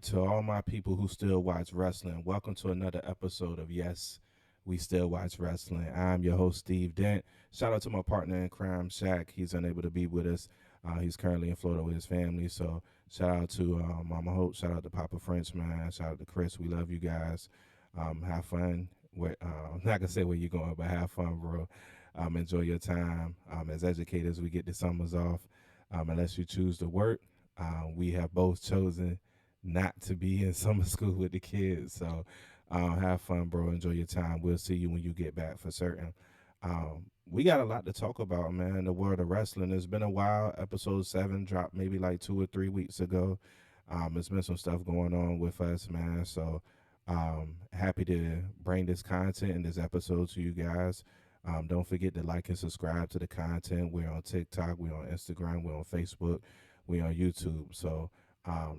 to all my people who still watch wrestling. Welcome to another episode of Yes, We Still Watch Wrestling. I'm your host, Steve Dent. Shout out to my partner in crime, Shaq. He's unable to be with us. He's currently in Florida with his family. So shout out to Mama Hope. Shout out to Papa French, man. Shout out to Chris. We love you guys. Have fun. Not gonna say where you're going, but have fun, bro. Enjoy your time. As educators, we get the summers off. Unless you choose to work, we have both chosen not to be in summer school with the kids. So have fun, bro. Enjoy your time. We'll see you when you get back for certain. We got a lot to talk about, man. The world of wrestling. It's been a while. Episode 7 dropped maybe like 2 or 3 weeks ago. It's been some stuff going on with us, man. So happy to bring this content and this episode to you guys. Don't forget to like and subscribe to the content. We're on TikTok, we're on Instagram, we're on Facebook, we're on YouTube. So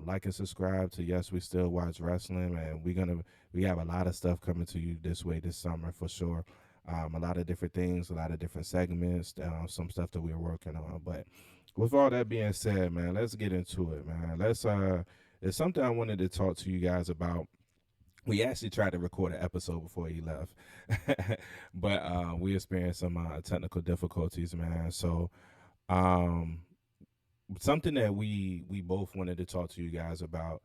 like and subscribe to Yes We Still Watch Wrestling, and we have a lot of stuff coming to you this way this summer for sure. A lot of different things, a lot of different segments, some stuff that we're working on. But with all that being said, man, let's get into it, man. It's something I wanted to talk to you guys about. We actually tried to record an episode before he left, but we experienced some technical difficulties, man. So um, something that we both wanted to talk to you guys about,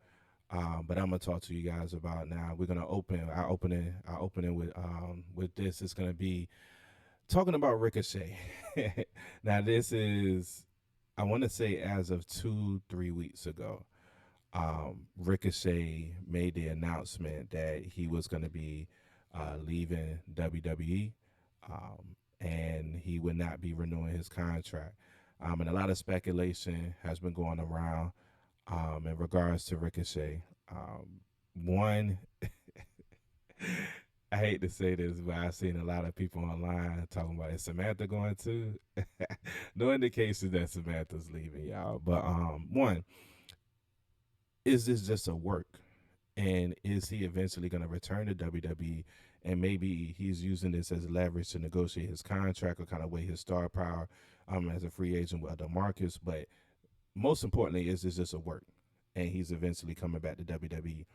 but I'm gonna talk to you guys about now. We're gonna open. I open it with this. It's gonna be talking about Ricochet. Now this is, I want to say, as of 2 3 weeks ago. Ricochet made the announcement that he was going to be leaving WWE, and he would not be renewing his contract. And a lot of speculation has been going around in regards to Ricochet. One, I hate to say this, but I've seen a lot of people online talking about, is Samantha going to? No indication that Samantha's leaving, y'all. But one, is this just a work? And is he eventually going to return to WWE? And maybe he's using this as leverage to negotiate his contract or kind of weigh his star power as a free agent with other markets. But most importantly, is this just a work? And he's eventually coming back to WWE.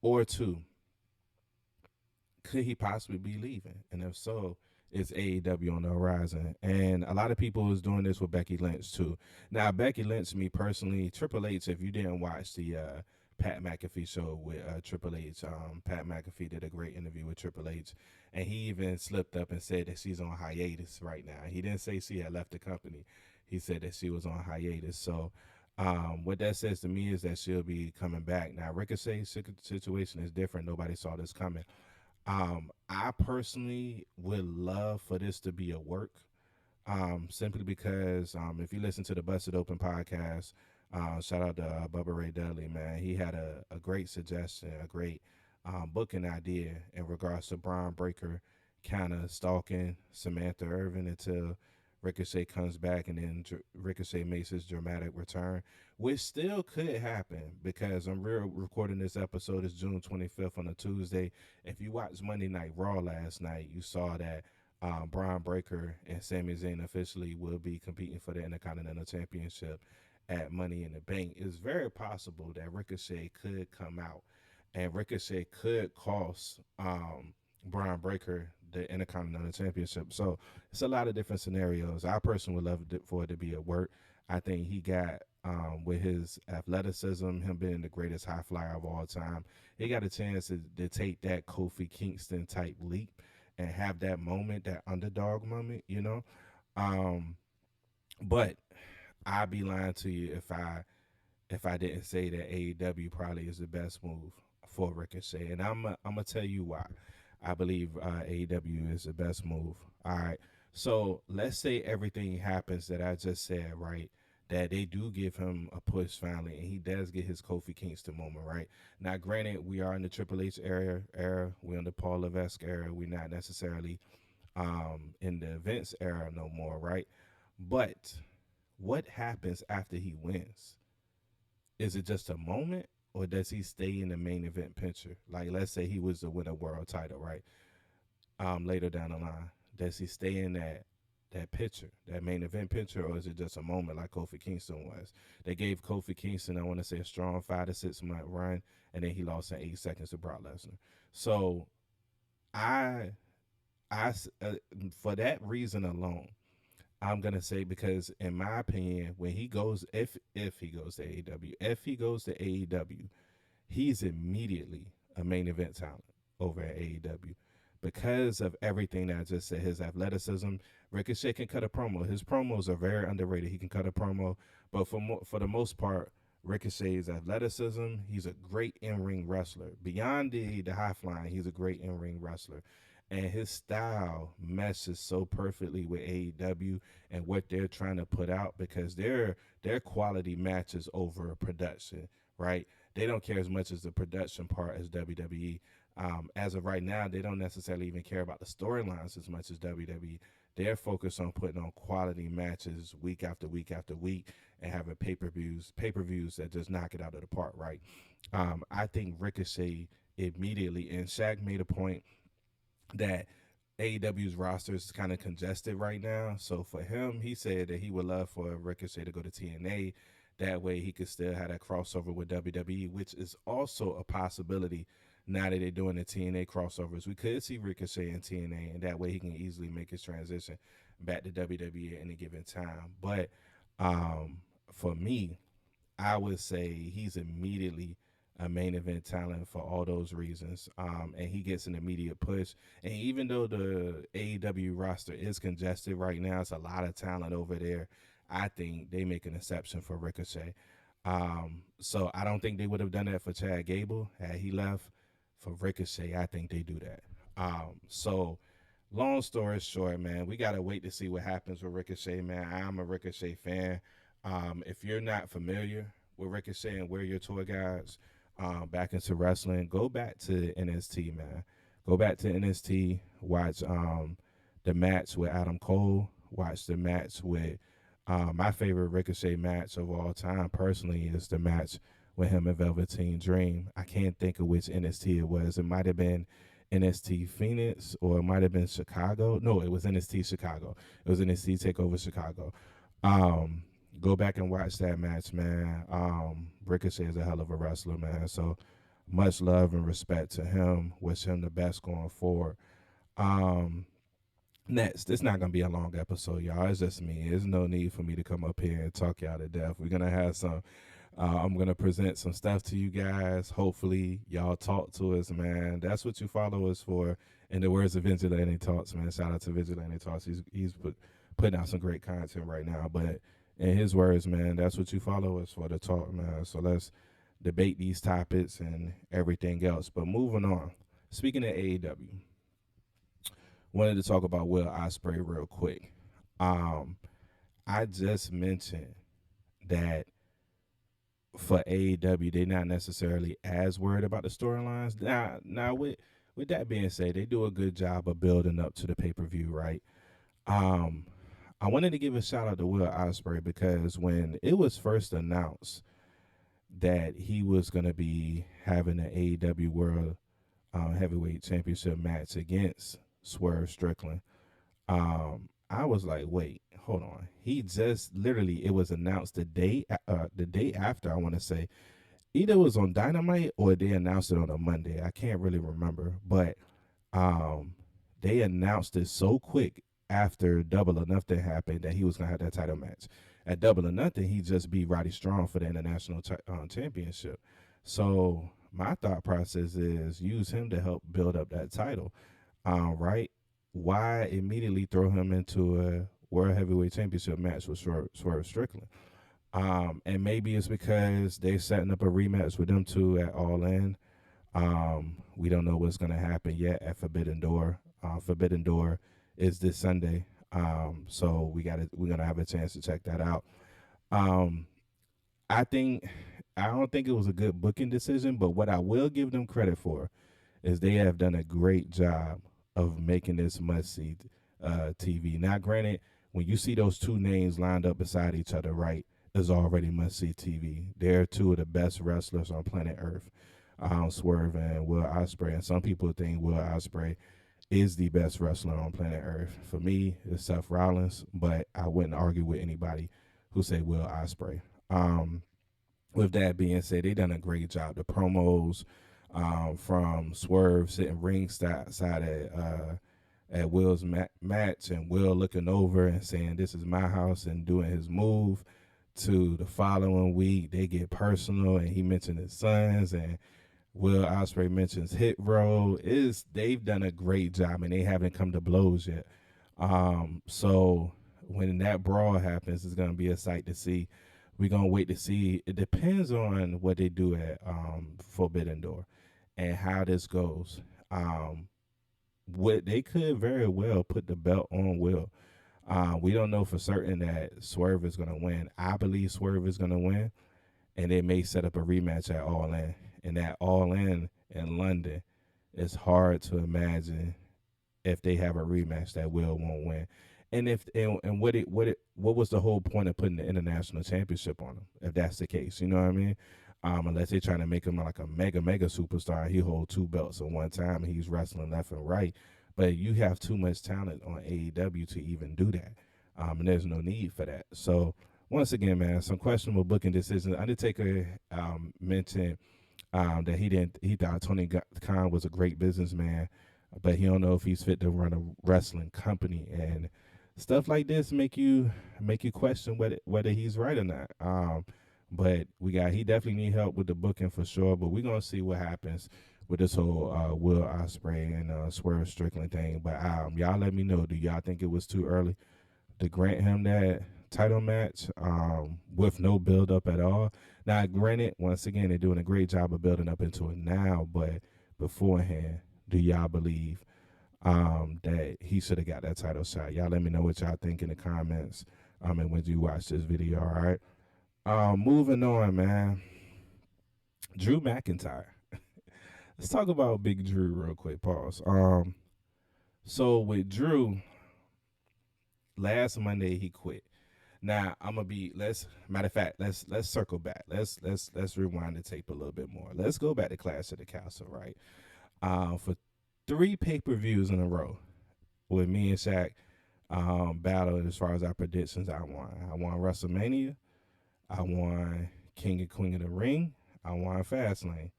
Or two, could he possibly be leaving? And if so, is AEW on the horizon? And a lot of people is doing this with Becky Lynch too. Now, Becky Lynch, me personally, Triple H, if you didn't watch the Pat McAfee show with Triple H, Pat McAfee did a great interview with Triple H, and he even slipped up and said that she's on hiatus right now. He didn't say she had left the company. He said that she was on hiatus. So what that says to me is that she'll be coming back. Now, Ricochet's situation is different. Nobody saw this coming. I personally would love for this to be a work, simply because if you listen to the Busted Open podcast, shout out to Bubba Ray Dudley, man. He had a great suggestion, a great booking idea in regards to Braun Breaker kind of stalking Samantha Irvin until Ricochet comes back, and then Ricochet makes his dramatic return, which still could happen because I'm recording this episode is June 25th on a Tuesday. If you watched Monday Night Raw last night, you saw that Braun Breaker and Sami Zayn officially will be competing for the Intercontinental Championship at Money in the Bank. It's very possible that Ricochet could come out, and Ricochet could cost Braun Breaker the Intercontinental Championship. So it's a lot of different scenarios. I personally would love for it to be a work. I think he got, with his athleticism, him being the greatest high flyer of all time, he got a chance to take that Kofi Kingston type leap and have that moment, that underdog moment, you know. Um, but I'd be lying to you if I didn't say that AEW probably is the best move for Ricochet, and I'm gonna tell you why. I believe AEW is the best move. All right, so let's say everything happens that I just said, right? That they do give him a push finally, and he does get his Kofi Kingston moment, right? Now, granted, we are in the Triple H era. We're in the Paul Levesque era. We're not necessarily in the Vince era no more, right? But what happens after he wins? Is it just a moment, or does he stay in the main event picture? Like, let's say he was to win a world title, right? Later down the line, does he stay in that picture, that main event picture, or is it just a moment like Kofi Kingston was? They gave Kofi Kingston, I want to say, a strong 5 to 6 month run, and then he lost in 8 seconds to Brock Lesnar. So I, for that reason alone, I'm gonna say, because in my opinion, when he goes, if he goes to AEW, if he goes to AEW, he's immediately a main event talent over at AEW because of everything that I just said. His athleticism, Ricochet can cut a promo. His promos are very underrated. He can cut a promo, but for the most part, Ricochet's athleticism, he's a great in ring wrestler. Beyond the high flying, he's a great in ring wrestler. And his style meshes so perfectly with AEW and what they're trying to put out, because their quality matches over production, right? They don't care as much as the production part as WWE. As of right now, they don't necessarily even care about the storylines as much as WWE. They're focused on putting on quality matches week after week after week and having pay per views that just knock it out of the park, right? I think Ricochet immediately, and Shaq made a point that AEW's roster is kind of congested right now. So for him, he said that he would love for Ricochet to go to TNA. That way he could still have that crossover with WWE, which is also a possibility now that they're doing the TNA crossovers. We could see Ricochet in TNA, and that way he can easily make his transition back to WWE at any given time. But for me, I would say he's immediately a main event talent for all those reasons. And he gets an immediate push. And even though the AEW roster is congested right now, it's a lot of talent over there. I think they make an exception for Ricochet. So I don't think they would have done that for Chad Gable had he left. For Ricochet, I think they do that. So long story short, man, we gotta wait to see what happens with Ricochet, man. I'm a Ricochet fan. If you're not familiar with Ricochet and where your tour guides back into wrestling, go back to NST, man. Go back to NST. Watch the match with Adam Cole. Watch the match with my favorite Ricochet match of all time. Personally, is the match with him and Velveteen Dream. I can't think of which NST it was. It might have been NST Phoenix, or it might have been Chicago. No, it was NST Chicago. It was NST Takeover Chicago. Um, Go back and watch that match, man. Ricochet is a hell of a wrestler, man. So much love and respect to him. Wish him the best going forward. Um, Next, it's not gonna be a long episode, y'all. It's just me. There's no need for me to come up here and talk y'all to death. We're gonna have some. I'm gonna present some stuff to you guys. Hopefully, y'all talk to us, man. That's what you follow us for. In the words of Vigilante Talks, man. Shout out to Vigilante Talks. He's putting out some great content right now. But in his words, man, that's what you follow us for, to talk, man. So let's debate these topics and everything else. But moving on. Speaking of AEW, wanted to talk about Will Ospreay real quick. Um, I just mentioned that for AEW, they're not necessarily as worried about the storylines. Now with that being said, they do a good job of building up to the pay per view, right? Um, I wanted to give a shout out to Will Ospreay, because when it was first announced that he was going to be having an AEW World Heavyweight Championship match against Swerve Strickland, I was like, wait, hold on. He just literally, it was announced the day after, I want to say. Either it was on Dynamite or they announced it on a Monday. I can't really remember, but um, they announced it so quick after Double or Nothing happened that he was gonna have that title match. At Double or Nothing, he just beat Roddy Strong for the international championship. So my thought process is use him to help build up that title, right? Why immediately throw him into a World Heavyweight Championship match with Swerve Strickland? And maybe it's because they're setting up a rematch with them two at All In. We don't know what's going to happen yet at Forbidden Door. Forbidden Door is this Sunday. So we're gonna have a chance to check that out. Um, I think I don't think it was a good booking decision, but what I will give them credit for is they have done a great job of making this must see TV. Now, granted, when you see those two names lined up beside each other, right, is already must see TV. They're two of the best wrestlers on planet Earth, Swerve and Will Ospreay. And some people think Will Ospreay is the best wrestler on planet Earth. For me, it's Seth Rollins, but I wouldn't argue with anybody who say Will Ospreay. Um, with that being said, they done a great job. The promos from Swerve sitting ringside at Will's match, and Will looking over and saying, "This is my house," and doing his move. To the following week, they get personal, and he mentioned his sons, and Will Ospreay mentions Hit Row. Is they've done a great job, and they haven't come to blows yet. So when that brawl happens, it's gonna be a sight to see. We're gonna wait to see. It depends on what they do at Forbidden Door and how this goes. What they could very well put the belt on Will. We don't know for certain that Swerve is gonna win. I believe Swerve is gonna win, and they may set up a rematch at All In. And that All in London, it's hard to imagine if they have a rematch that Will won't win. And if and what was the whole point of putting the international championship on him if that's the case? You know what I mean? Unless they're trying to make him like a mega superstar, he hold two belts at one time and he's wrestling left and right. But you have too much talent on AEW to even do that, and there's no need for that. So once again, man, some questionable booking decisions. Undertaker mentioned that he didn't. He thought Tony Khan was a great businessman, but he don't know if he's fit to run a wrestling company. And stuff like this make you question whether he's right or not. But he definitely need help with the booking for sure. But we're gonna see what happens with this whole Will Ospreay and Swerve Strickland thing. But y'all let me know. Do y'all think it was too early to grant him that title match with no build up at all? Now, granted, once again, they're doing a great job of building up into it now, but beforehand, do y'all believe that he should have got that title shot? Y'all let me know what y'all think in the comments and when you watch this video, all right? Moving on, man. Drew McIntyre. Let's talk about Big Drew real quick. Pause. So with Drew, last Monday he quit. Now I'm gonna be let's matter of fact, let's circle back. Let's rewind the tape a little bit more. Let's go back to Clash of the Castle, right? For three pay-per-views in a row with me and Shaq battle as far as our predictions, I won. I won WrestleMania, I won King and Queen of the Ring, I won Fastlane.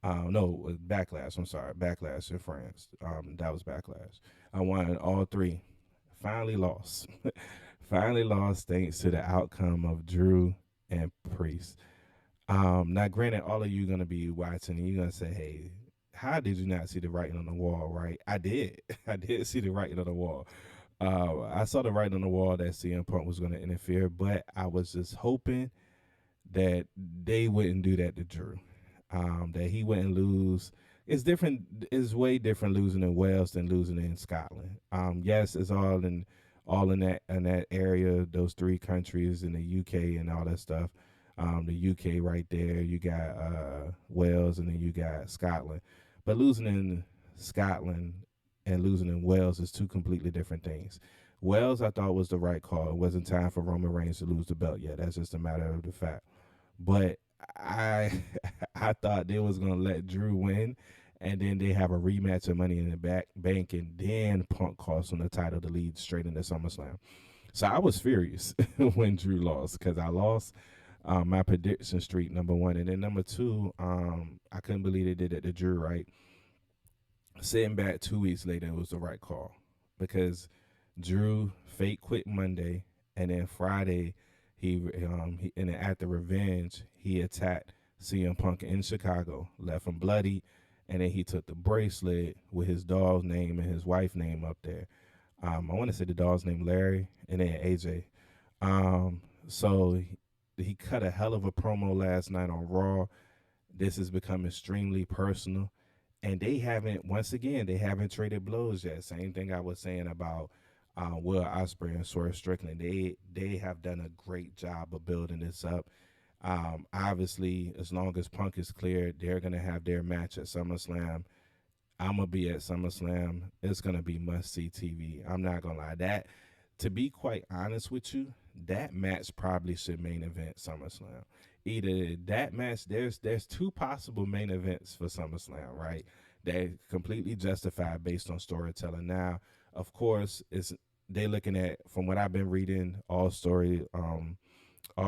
No, Backlash. I'm sorry, Backlash in France. That was Backlash. I won all three. Finally lost. Finally lost thanks to the outcome of Drew and Priest. Now, granted, all of you gonna be watching and you're gonna say, "Hey, how did you not see the writing on the wall?" Right? I did. I did see the writing on the wall. I saw the writing on the wall that CM Punk was gonna interfere, but I was just hoping that they wouldn't do that to Drew. That he wouldn't lose. It's different. It's way different losing in Wales than losing in Scotland. Yes, it's all in that area, those three countries in the UK and all that stuff. The UK right there, you got Wales, and then you got Scotland. But losing in Scotland and losing in Wales is two completely different things. Wales, I thought was the right call. It wasn't time for Roman Reigns to lose the belt yet. That's just a matter of the fact. But I I thought they was gonna let Drew win, and then they have a rematch of Money in the Bank, and then Punk costs on the title to lead straight into SummerSlam. So I was furious when Drew lost because I lost my prediction streak, number one, and then number two, I couldn't believe they did it to Drew. Right, sitting back 2 weeks later, it was the right call because Drew fake quit Monday, and then Friday and then after Revenge he attacked CM Punk in Chicago, left him bloody, and then he took the bracelet with his dog's name and his wife's name up there. I want to say the dog's name Larry, and then AJ. So he cut a hell of a promo last night on Raw. This has become extremely personal, and once again, they haven't traded blows yet. Same thing I was saying about Will Ospreay and Swerve Strickland. They have done a great job of building this up. Obviously, as long as Punk is cleared, they're gonna have their match at SummerSlam. I'm gonna be at SummerSlam. It's gonna be must see TV. I'm not gonna lie. To be quite honest with you, that match probably should main event SummerSlam. Either that match, there's two possible main events for SummerSlam, right? They completely justified based on storytelling. Now, of course, it's they looking at, from what I've been reading, all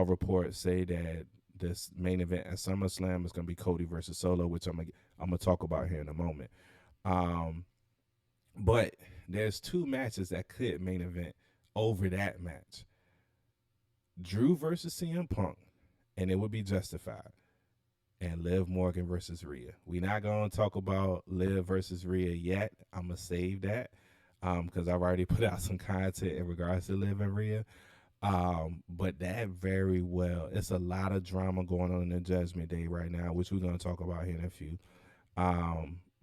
reports say that this main event at SummerSlam is going to be Cody versus Solo, which I'm gonna talk about here in a moment. Um, but there's two matches that could main event over that match: Drew versus CM Punk, and it would be justified, and Liv Morgan versus Rhea. We're not gonna talk about Liv versus Rhea yet. I'm gonna save that because I've already put out some content in regards to Liv and Rhea. But that very well, it's a lot of drama going on in the Judgment Day right now, which we're gonna talk about here in a few.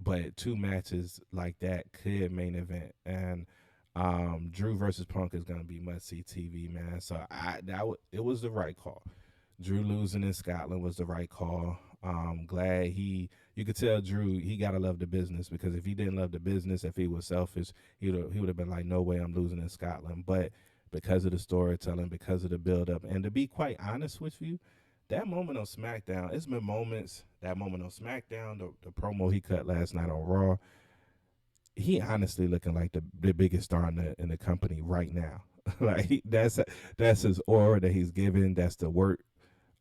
But two matches like that could main event, and Drew versus Punk is gonna be must see TV, man. So it was the right call. Drew losing in Scotland was the right call. Glad you could tell Drew he gotta love the business, because if he didn't love the business, if he was selfish, he would have been like, no way, I'm losing in Scotland. But because of the storytelling, because of the build up, and to be quite honest with you, that moment on SmackDown, it's been moments. That moment on SmackDown, the promo he cut last night on Raw, he honestly looking like the biggest star in the company right now. Like that's his aura that he's giving. That's the work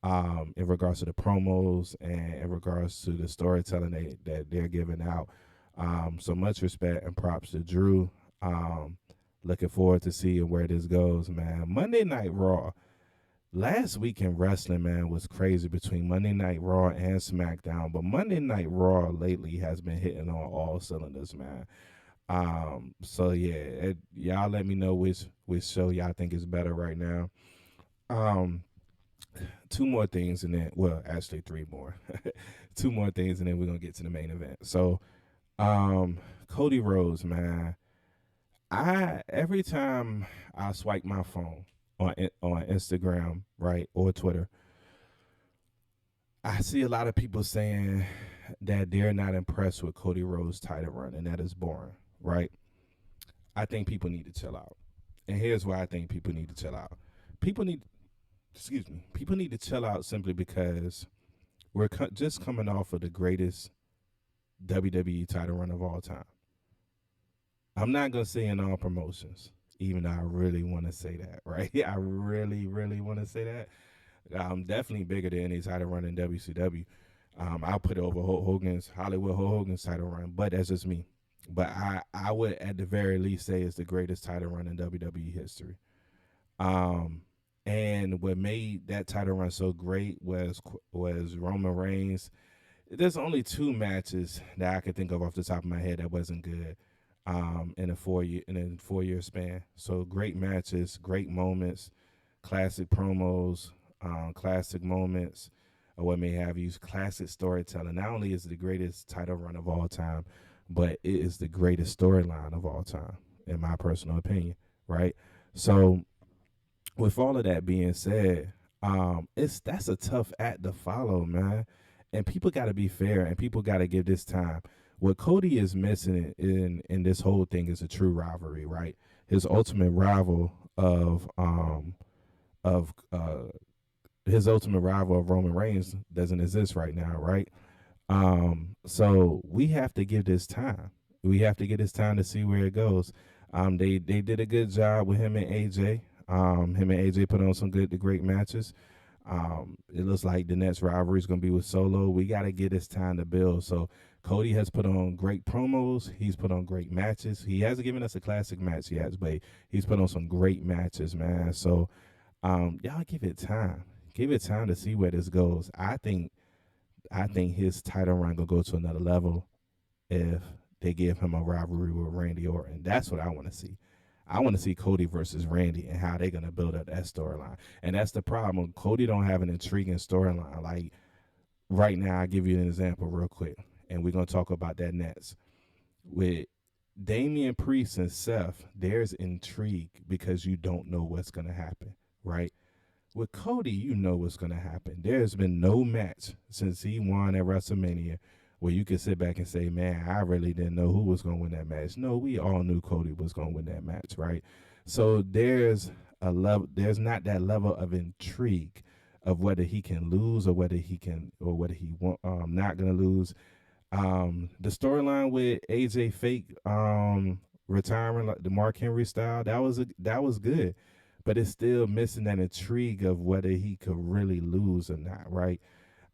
in regards to the promos and in regards to the storytelling that they're giving out. So much respect and props to Drew. Looking forward to seeing where this goes, man. Monday Night Raw. Last week in wrestling, man, was crazy between Monday Night Raw and SmackDown. But Monday Night Raw lately has been hitting on all cylinders, man. So yeah, y'all let me know which show y'all think is better right now. Um, Two more things and then, well, actually three more. Two more things and then we're gonna get to the main event. So, Cody Rhodes, man. I every time I swipe my phone on Instagram, right, or Twitter, I see a lot of people saying that they're not impressed with Cody Rhodes' title run and that is boring, right? I think people need to chill out. And here's why I think people need to chill out. People need, excuse me, people need to chill out simply because we're just coming off of the greatest WWE title run of all time. I'm not gonna say in all promotions, even though I really want to say that, right? I really, really want to say that. Definitely bigger than any title run in WCW. I'll put it over Hulk Hogan's Hulk Hogan's title run, but that's just me. But I would at the very least say it's the greatest title run in WWE history. Um, and what made that title run so great was Roman Reigns. There's only two matches that I can think of off the top of my head that wasn't good. In a 4 year span. So great matches, great moments, classic promos, classic moments, or what may have you, classic storytelling. Not only is it the greatest title run of all time, but it is the greatest storyline of all time, in my personal opinion. Right. So with all of that being said, that's a tough act to follow, man. And people got to be fair, and people got to give this time. What Cody is missing in this whole thing is a true rivalry, right? His ultimate rival of his ultimate rival of Roman Reigns doesn't exist right now, right? So we have to give this time. We have to get this time to see where it goes. They did a good job with him and AJ. Him and AJ put on some great matches. It looks like the next rivalry is going to be with Solo. We got to get this time to build. So Cody has put on great promos. He's put on great matches. He hasn't given us a classic match yet, but he's put on some great matches, man. So y'all give it time. Give it time to see where this goes. I think his title run gonna go to another level if they give him a rivalry with Randy Orton. That's what I want to see. I want to see Cody versus Randy and how they're gonna build up that storyline. And that's the problem. Cody don't have an intriguing storyline. Like right now, I'll give you an example real quick, and we're gonna talk about that next. With Damian Priest and Seth, there's intrigue because you don't know what's gonna happen, right? With Cody, you know what's going to happen. There's been no match since he won at WrestleMania where you could sit back and say, man, I really didn't know who was going to win that match. No, we all knew Cody was going to win that match, right? So there's not that level of intrigue of whether he can lose or whether he want not going to lose. The storyline with AJ fake retiring, like the Mark Henry style, that was good, but it's still missing that intrigue of whether he could really lose or not, right?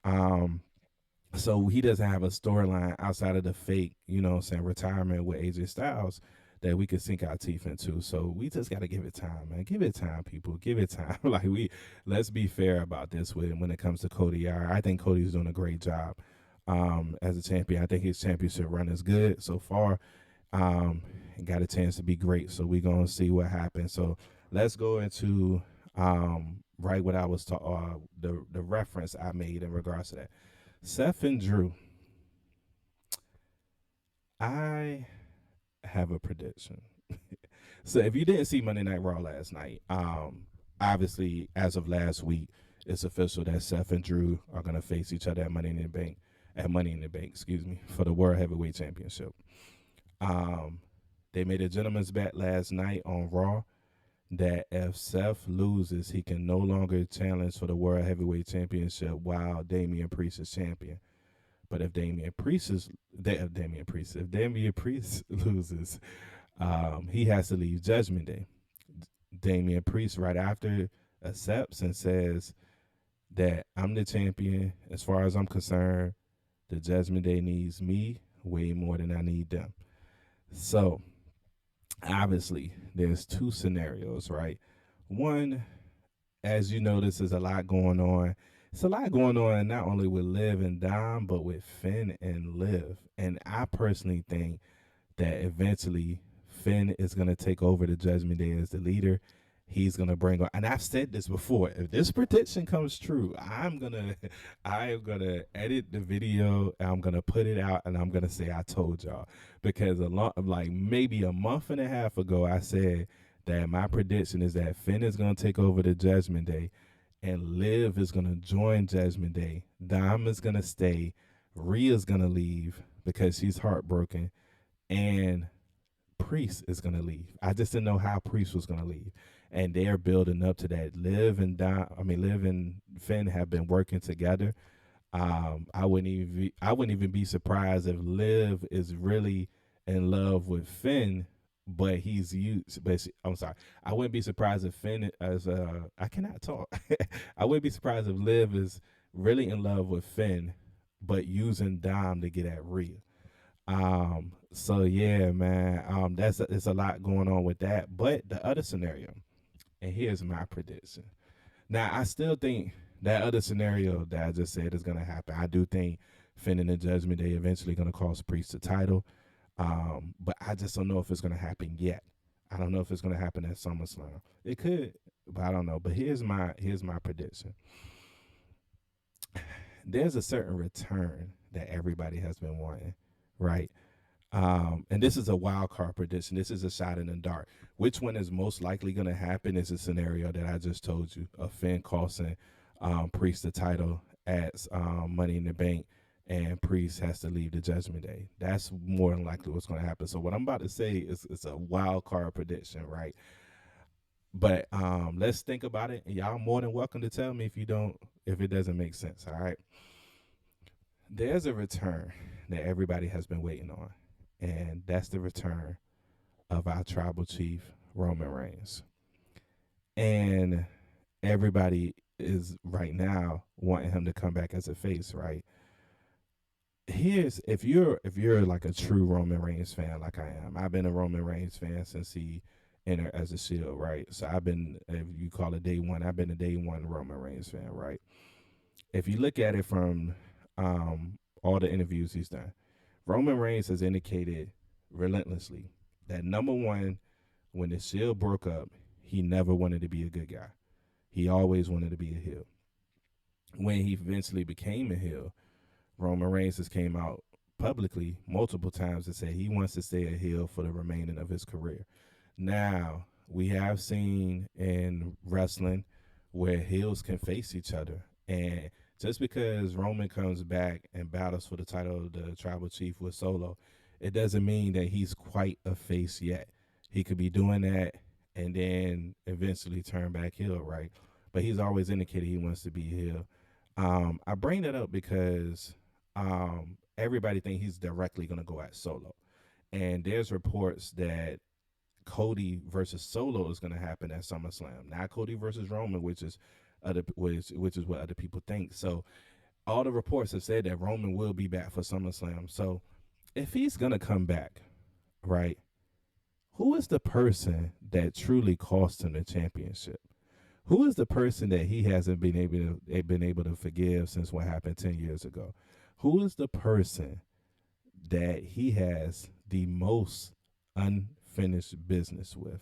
Um, so he doesn't have a storyline outside of the fake, what I'm saying, retirement with AJ Styles that we could sink our teeth into. So we just gotta give it time, man. Give it time, people. Give it time. Like let's be fair about this when it comes to Cody. I think Cody's doing a great job as a champion. I think his championship run is good so far. And got a chance to be great. So we're gonna see what happens. So let's go into right what I was the reference I made in regards to that. Seth and Drew, I have a prediction. So if you didn't see Monday Night Raw last night, obviously as of last week, it's official that Seth and Drew are gonna face each other at Money in the Bank, excuse me, for the World Heavyweight Championship. Um, they made a gentleman's bet last night on Raw that if Seth loses, he can no longer challenge for the World Heavyweight Championship while Damian Priest is champion. But if Damian Priest loses, he has to leave Judgment Day. Damian Priest right after accepts and says that I'm the champion. As far as I'm concerned, the Judgment Day needs me way more than I need them. So obviously, there's two scenarios, right? One, as you notice, there's a lot going on. It's a lot going on not only with Liv and Dom, but with Finn and Liv. And I personally think that eventually Finn is going to take over the Judgment Day as the leader. He's gonna bring on, and I've said this before. If this prediction comes true, I am gonna edit the video. And I'm gonna put it out, and I'm gonna say I told y'all because like maybe a month and a half ago, I said that my prediction is that Finn is gonna take over the Judgment Day, and Liv is gonna join Judgment Day. Dom is gonna stay. Rhea's gonna leave because she's heartbroken, and Priest is gonna leave. I just didn't know how Priest was gonna leave, and they're building up to that. Liv and Finn have been working together. I wouldn't even be surprised if Liv is really in love with Finn, but he's used. I'm sorry. I wouldn't be surprised if Finn as I cannot talk. I wouldn't be surprised if Liv is really in love with Finn, but using Dom to get at Rhea. So yeah, man. It's a lot going on with that. But the other scenario, and here's my prediction. Now I still think that other scenario that I just said is gonna happen. I do think Finn and the Judgment Day eventually gonna cost Priest the title. But I just don't know if it's gonna happen yet. I don't know if it's gonna happen at SummerSlam. It could, but I don't know. But here's my prediction. There's a certain return that everybody has been wanting, right? And this is a wild card prediction. This is a shot in the dark. Which one is most likely going to happen is a scenario that I just told you of Finn costing Priest the title at Money in the Bank, and Priest has to leave the Judgment Day. That's more than likely what's going to happen. So what I'm about to say is it's a wild card prediction, right? But let's think about it. And y'all more than welcome to tell me if it doesn't make sense. All right. There's a return that everybody has been waiting on, and that's the return of our tribal chief, Roman Reigns. And everybody is right now wanting him to come back as a face, right? Here's if you're like a true Roman Reigns fan like I am. I've been a Roman Reigns fan since he entered as a Shield, right? So I've been, if you call it day one, I've been a day one Roman Reigns fan, right? If you look at it from all the interviews he's done, Roman Reigns has indicated relentlessly that number one, when the Shield broke up, he never wanted to be a good guy. He always wanted to be a heel. When he eventually became a heel, Roman Reigns has came out publicly multiple times and said he wants to stay a heel for the remaining of his career. Now, we have seen in wrestling where heels can face each other. And just because Roman comes back and battles for the title of the tribal chief with Solo, it doesn't mean that he's quite a face yet. He could be doing that and then eventually turn back heel, right? But he's always indicated he wants to be heel. I bring that up because everybody think he's directly going to go at Solo. And there's reports that Cody versus Solo is going to happen at SummerSlam, not Cody versus Roman, which is what other people think. So all the reports have said that Roman will be back for SummerSlam. So if he's going to come back, right? Who is the person that truly cost him the championship? Who is the person that he hasn't been able to forgive since what happened 10 years ago? Who is the person that he has the most unfinished business with?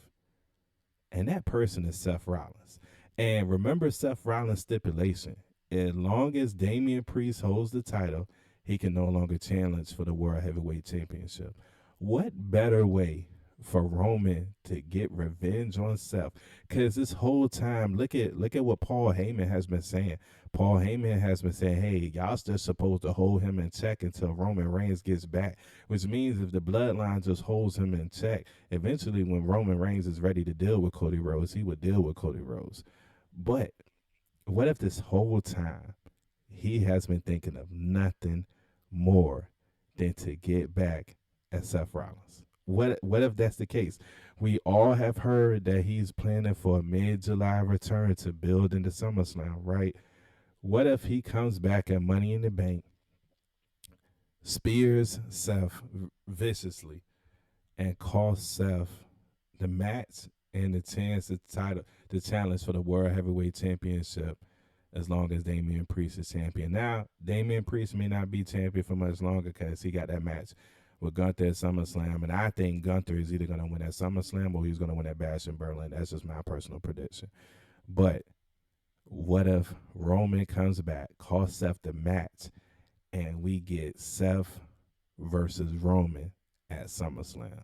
And that person is Seth Rollins. And remember Seth Rollins' stipulation. As long as Damian Priest holds the title, he can no longer challenge for the World Heavyweight Championship. What better way for Roman to get revenge on Seth? Because this whole time, look at what Paul Heyman has been saying. Paul Heyman has been saying, hey, y'all still supposed to hold him in check until Roman Reigns gets back, which means if the bloodline just holds him in check, eventually when Roman Reigns is ready to deal with Cody Rhodes, he would deal with Cody Rhodes. But what if this whole time he has been thinking of nothing more than to get back at Seth Rollins? What if that's the case? We all have heard that he's planning for a mid-July return to build into SummerSlam, right? What if he comes back at Money in the Bank, spears Seth viciously, and costs Seth the match and the chance to challenge for the World Heavyweight Championship as long as Damian Priest is champion? Now, Damian Priest may not be champion for much longer because he got that match with Gunther at SummerSlam, and I think Gunther is either going to win at SummerSlam or he's going to win at Bash in Berlin. That's just my personal prediction. But what if Roman comes back, costs Seth the match, and we get Seth versus Roman at SummerSlam?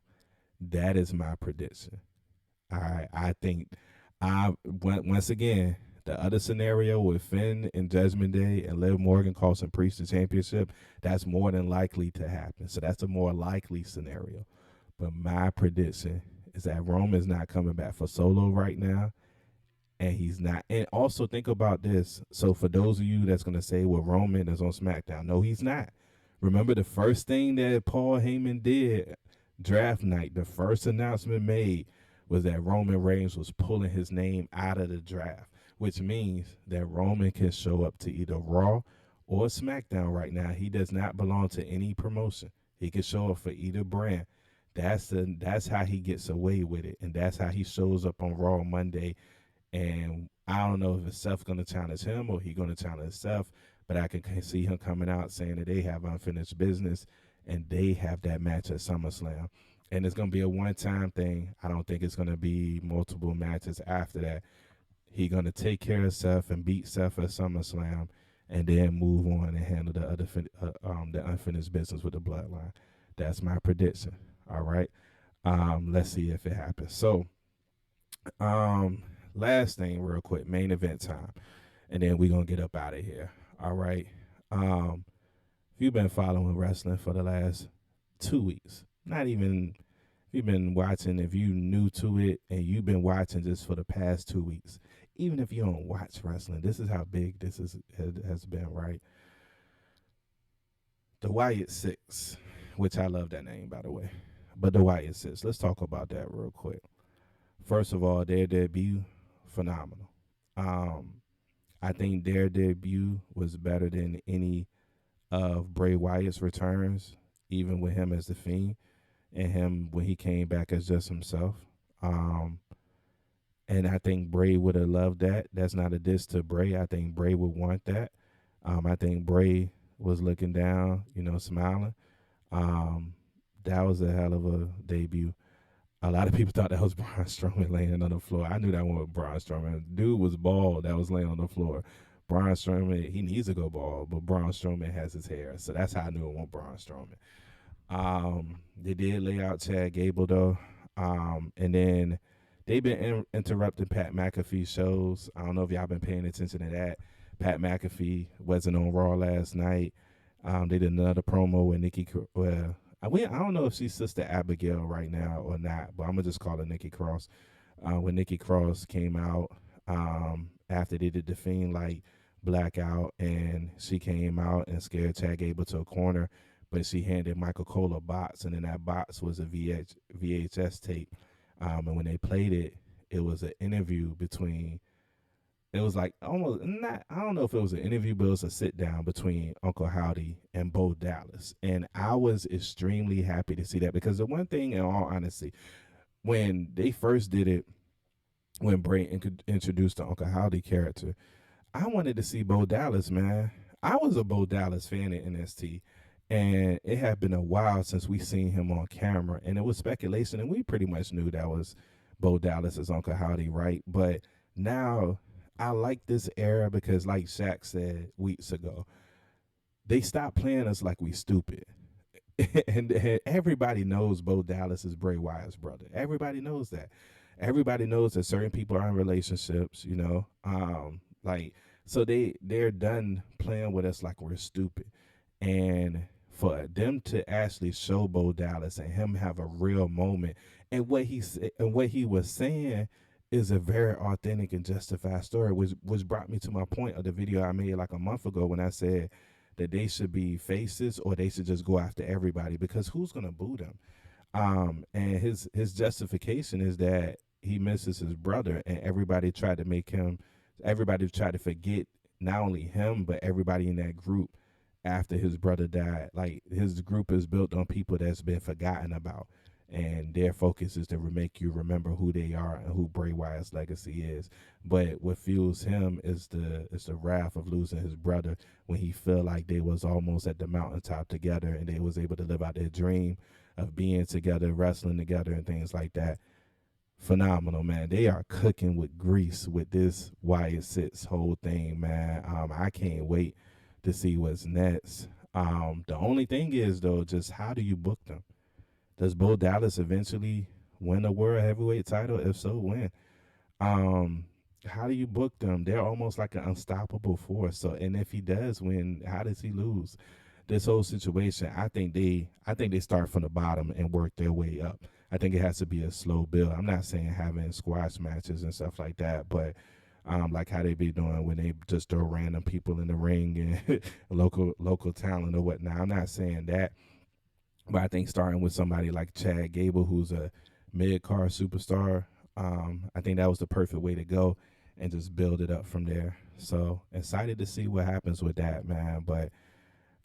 That is my prediction. All right, I think once again, the other scenario with Finn and Judgment Day and Liv Morgan costing Priest the championship, that's more than likely to happen. So that's a more likely scenario. But my prediction is that Roman's not coming back for Solo right now, and he's not. And also think about this. So for those of you that's going to say, well, Roman is on SmackDown. No, he's not. Remember the first thing that Paul Heyman did draft night, the first announcement made was that Roman Reigns was pulling his name out of the draft, which means that Roman can show up to either Raw or SmackDown right now. He does not belong to any promotion. He can show up for either brand. That's how he gets away with it, and that's how he shows up on Raw Monday. And I don't know if Seth's going to challenge him or he's going to challenge Seth, but I can see him coming out saying that they have unfinished business and they have that match at SummerSlam. And it's going to be a one-time thing. I don't think it's going to be multiple matches after that. He's going to take care of Seth and beat Seth at SummerSlam and then move on and handle the unfinished business with the bloodline. That's my prediction. All right. Let's see if it happens. So, last thing real quick, main event time. And then we're going to get up out of here. All right. If you've been following wrestling for the last 2 weeks, not even if you've been watching, if you new to it and you've been watching just for the past 2 weeks, even if you don't watch wrestling, this is how big this has been, right? The Wyatt Six, which I love that name, by the way. But the Wyatt Six, let's talk about that real quick. First of all, their debut, phenomenal. I think their debut was better than any of Bray Wyatt's returns, even with him as the Fiend and him when he came back as just himself. And I think Bray would have loved that. That's not a diss to Bray. I think Bray would want that. I think Bray was looking down, smiling. That was a hell of a debut. A lot of people thought that was Braun Strowman laying on the floor. I knew that one was Braun Strowman. Dude was bald that was laying on the floor. Braun Strowman, he needs to go bald, but Braun Strowman has his hair. So that's how I knew it wasn't Braun Strowman. They did lay out Chad Gable, though. And then they've been interrupting Pat McAfee's shows. I don't know if y'all been paying attention to that. Pat McAfee wasn't on Raw last night. They did another promo with Nikki. I don't know if she's Sister Abigail right now or not, but I'm going to just call her Nikki Cross. When Nikki Cross came out after they did the Fiend like blackout, and she came out and scared Chad Gable to a corner, but she handed Michael Cole a box, and in that box was a VHS tape. And when they played it, it was an interview between. It was like almost not. I don't know if it was an interview, but it was a sit down between Uncle Howdy and Bo Dallas, and I was extremely happy to see that because the one thing, in all honesty, when they first did it, when Bray introduced the Uncle Howdy character, I wanted to see Bo Dallas, man. I was a Bo Dallas fan in NXT, and it had been a while since we seen him on camera, and it was speculation, and we pretty much knew that was Bo Dallas's Uncle Howdy, right? But now I like this era because, like Shaq said weeks ago, they stopped playing us like we stupid. And everybody knows Bo Dallas is Bray Wyatt's brother. Everybody knows that. Everybody knows that certain people are in relationships, like so they're done playing with us like we're stupid. And for them to actually show Bo Dallas and him have a real moment, and what he was saying is a very authentic and justified story, which brought me to my point of the video I made like a month ago when I said that they should be faces or they should just go after everybody because who's gonna boo them? And his justification is that he misses his brother, and everybody tried to forget not only him but everybody in that group after his brother died. Like his group is built on people that's been forgotten about, and their focus is to make you remember who they are and who Bray Wyatt's legacy is. But what fuels him is the wrath of losing his brother when he feel like they was almost at the mountaintop together and they was able to live out their dream of being together, wrestling together, and things like that. Phenomenal, man. They are cooking with grease with this Wyatt Six whole thing, man. I can't wait to see what's next. The only thing is though, just how do you book them? Does Bo Dallas eventually win a world heavyweight title? If so, when? Um, how do you book them? They're almost like an unstoppable force. So, and if he does win, how does he lose? This whole situation, I think they start from the bottom and work their way up. I think it has to be a slow build. I'm not saying having squash matches and stuff like that, but like how they be doing when they just throw random people in the ring and local talent or whatnot. I'm not saying that, but I think starting with somebody like Chad Gable, who's a mid-card superstar, I think that was the perfect way to go and just build it up from there. So excited to see what happens with that, man. But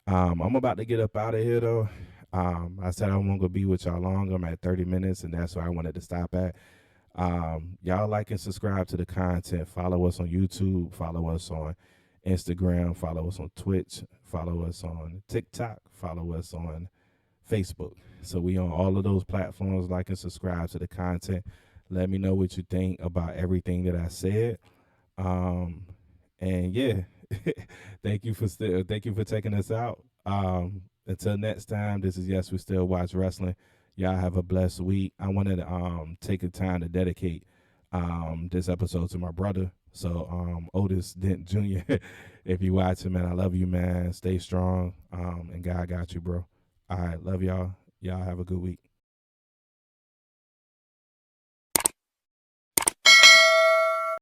I'm about to get up out of here, though. I said I wasn't going to be with y'all long. I'm at 30 minutes, and that's where I wanted to stop at. Y'all like and subscribe to the content. Follow us on YouTube. Follow us on Instagram. Follow us on Twitch. Follow us on TikTok. Follow us on Facebook. So we on all of those platforms. Like and subscribe to the content. Let me know what you think about everything that I said. And yeah, thank you for taking us out. Until next time, this is Yes We Still Watch Wrestling. Y'all have a blessed week. I wanted to take a time to dedicate this episode to my brother. So Otis Dent Jr. If you watching, man, I love you, man. Stay strong. And God got you, bro. All right, love y'all. Y'all have a good week.